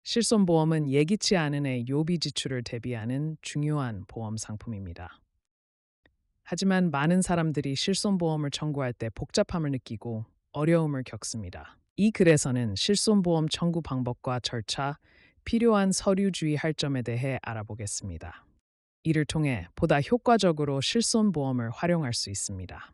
실손보험은 예기치 않은 요비 지출을 대비하는 중요한 보험 상품입니다. 하지만 많은 사람들이 실손보험을 청구할 때 복잡함을 느끼고 어려움을 겪습니다. 이 글에서는 실손보험 청구 방법과 절차, 필요한 서류 주의할 점에 대해 알아보겠습니다. 이를 통해 보다 효과적으로 실손보험을 활용할 수 있습니다.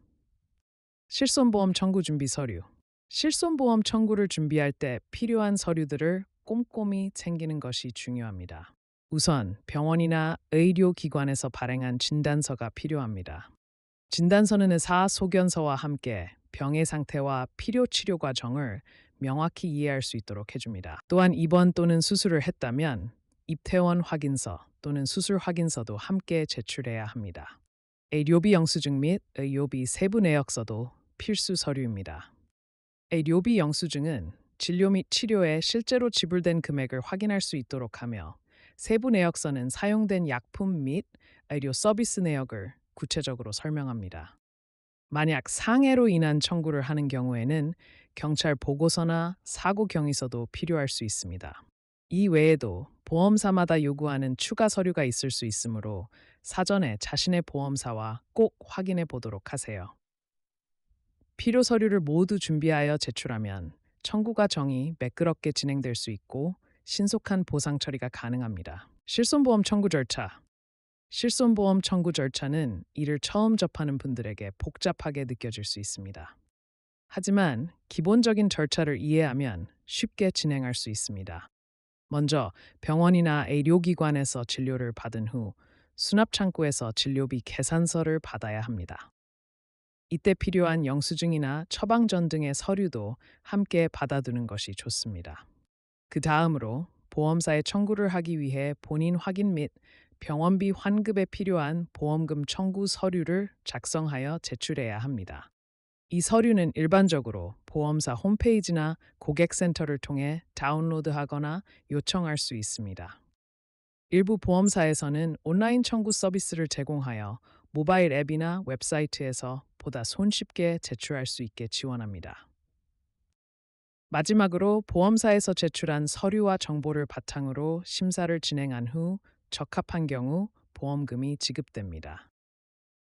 실손보험 청구 준비 서류. 실손보험 청구를 준비할 때 필요한 서류들을 꼼꼼히 챙기는 것이 중요합니다. 우선 병원이나 의료기관에서 발행한 진단서가 필요합니다. 진단서는 의사 소견서와 함께 병의 상태와 필요 치료 과정을 명확히 이해할 수 있도록 해줍니다. 또한 입원 또는 수술을 했다면 입퇴원 확인서 또는 수술 확인서도 함께 제출해야 합니다. 의료비 영수증 및 의료비 세부 내역서도 필수 서류입니다. 의료비 영수증은 진료 및 치료에 실제로 지불된 금액을 확인할 수 있도록 하며 세부 내역서는 사용된 약품 및 의료 서비스 내역을 구체적으로 설명합니다. 만약 상해로 인한 청구를 하는 경우에는 경찰 보고서나 사고 경위서도 필요할 수 있습니다. 이 외에도 보험사마다 요구하는 추가 서류가 있을 수 있으므로 사전에 자신의 보험사와 꼭 확인해 보도록 하세요. 필요 서류를 모두 준비하여 제출하면 청구 과정이 매끄럽게 진행될 수 있고 신속한 보상 처리가 가능합니다. 실손보험 청구 절차. 실손보험 청구 절차는 이를 처음 접하는 분들에게 복잡하게 느껴질 수 있습니다. 하지만 기본적인 절차를 이해하면 쉽게 진행할 수 있습니다. 먼저 병원이나 의료기관에서 진료를 받은 후 수납창구에서 진료비 계산서를 받아야 합니다. 이때 필요한 영수증이나 처방전 등의 서류도 함께 받아두는 것이 좋습니다. 그 다음으로 보험사에 청구를 하기 위해 본인 확인 및 병원비 환급에 필요한 보험금 청구 서류를 작성하여 제출해야 합니다. 이 서류는 일반적으로 보험사 홈페이지나 고객센터를 통해 다운로드하거나 요청할 수 있습니다. 일부 보험사에서는 온라인 청구 서비스를 제공하여 모바일 앱이나 웹사이트에서 보다 손쉽게 제출할 수 있게 지원합니다. 마지막으로 보험사에서 제출한 서류와 정보를 바탕으로 심사를 진행한 후 적합한 경우 보험금이 지급됩니다.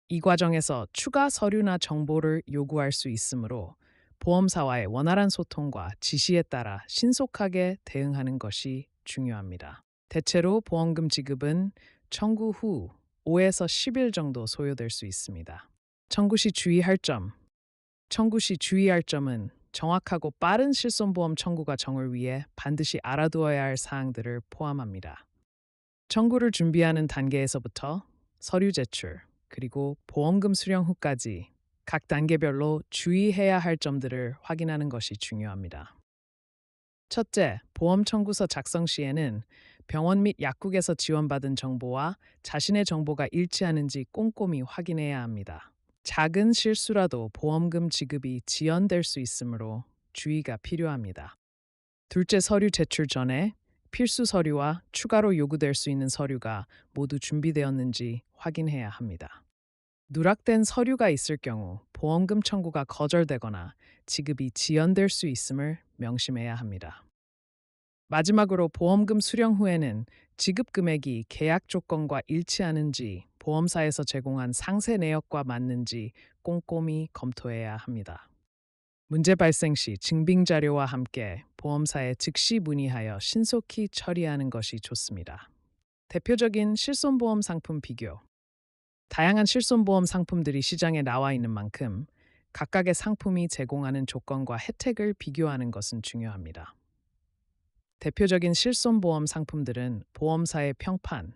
이 과정에서 추가 서류나 정보를 요구할 수 있으므로 보험사와의 원활한 소통과 지시에 따라 신속하게 대응하는 것이 중요합니다. 대체로 보험금 지급은 청구 후 5에서 10일 정도 소요될 수 있습니다. 청구 시 주의할 점. 청구 시 주의할 점은 정확하고 빠른 실손보험 청구 과정을 위해 반드시 알아두어야 할 사항들을 포함합니다. 청구를 준비하는 단계에서부터 서류 제출, 그리고 보험금 수령 후까지 각 단계별로 주의해야 할 점들을 확인하는 것이 중요합니다. 첫째, 보험 청구서 작성 시에는 병원 및 약국에서 지원받은 정보와 자신의 정보가 일치하는지 꼼꼼히 확인해야 합니다. 작은 실수라도 보험금 지급이 지연될 수 있으므로 주의가 필요합니다. 둘째, 서류 제출 전에 필수 서류와 추가로 요구될 수 있는 서류가 모두 준비되었는지 확인해야 합니다. 누락된 서류가 있을 경우 보험금 청구가 거절되거나 지급이 지연될 수 있음을 명심해야 합니다. 마지막으로 보험금 수령 후에는 지급 금액이 계약 조건과 일치하는지 보험사에서 제공한 상세 내역과 맞는지 꼼꼼히 검토해야 합니다. 문제 발생 시 증빙 자료와 함께 보험사에 즉시 문의하여 신속히 처리하는 것이 좋습니다. 대표적인 실손보험 상품 비교. 다양한 실손보험 상품들이 시장에 나와 있는 만큼 각각의 상품이 제공하는 조건과 혜택을 비교하는 것은 중요합니다. 대표적인 실손보험 상품들은 보험사의 평판,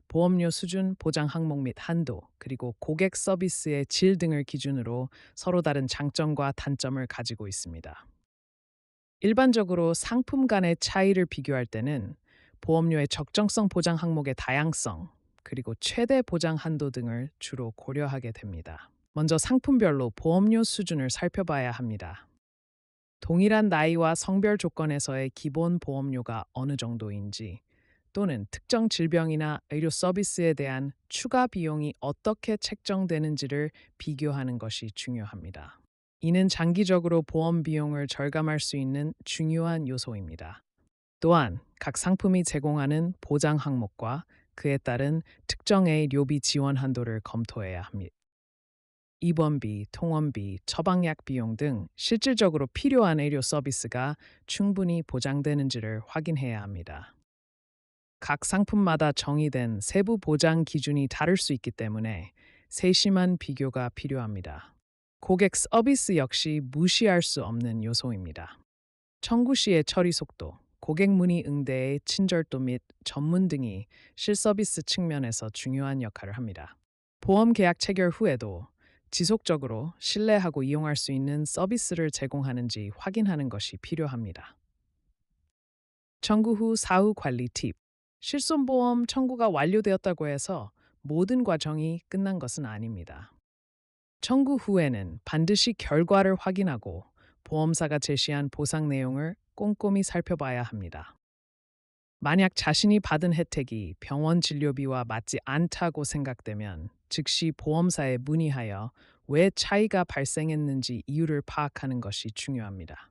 보험료 수준, 보장 항목 및 한도, 그리고 고객 서비스의 질 등을 기준으로 서로 다른 장점과 단점을 가지고 있습니다. 일반적으로 상품 간의 차이를 비교할 때는 보험료의 적정성 보장 항목의 다양성, 그리고 최대 보장 한도 등을 주로 고려하게 됩니다. 먼저 상품별로 보험료 수준을 살펴봐야 합니다. 동일한 나이와 성별 조건에서의 기본 보험료가 어느 정도인지, 또는 특정 질병이나 의료 서비스에 대한 추가 비용이 어떻게 책정되는지를 비교하는 것이 중요합니다. 이는 장기적으로 보험 비용을 절감할 수 있는 중요한 요소입니다. 또한 각 상품이 제공하는 보장 항목과 그에 따른 특정의 료비 지원 한도를 검토해야 합니다. 입원비, 통원비, 처방약 비용 등 실질적으로 필요한 의료 서비스가 충분히 보장되는지를 확인해야 합니다. 각 상품마다 정의된 세부 보장 기준이 다를 수 있기 때문에 세심한 비교가 필요합니다. 고객 서비스 역시 무시할 수 없는 요소입니다. 청구 시의 처리 속도, 고객 문의 응대의 친절도 및 전문 등이 실서비스 측면에서 중요한 역할을 합니다. 보험 계약 체결 후에도 지속적으로 신뢰하고 이용할 수 있는 서비스를 제공하는지 확인하는 것이 필요합니다. 청구 후 사후 관리 팁. 실손보험 청구가 완료되었다고 해서 모든 과정이 끝난 것은 아닙니다. 청구 후에는 반드시 결과를 확인하고 보험사가 제시한 보상 내용을 꼼꼼히 살펴봐야 합니다. 만약 자신이 받은 혜택이 병원 진료비와 맞지 않다고 생각되면 즉시 보험사에 문의하여 왜 차이가 발생했는지 이유를 파악하는 것이 중요합니다.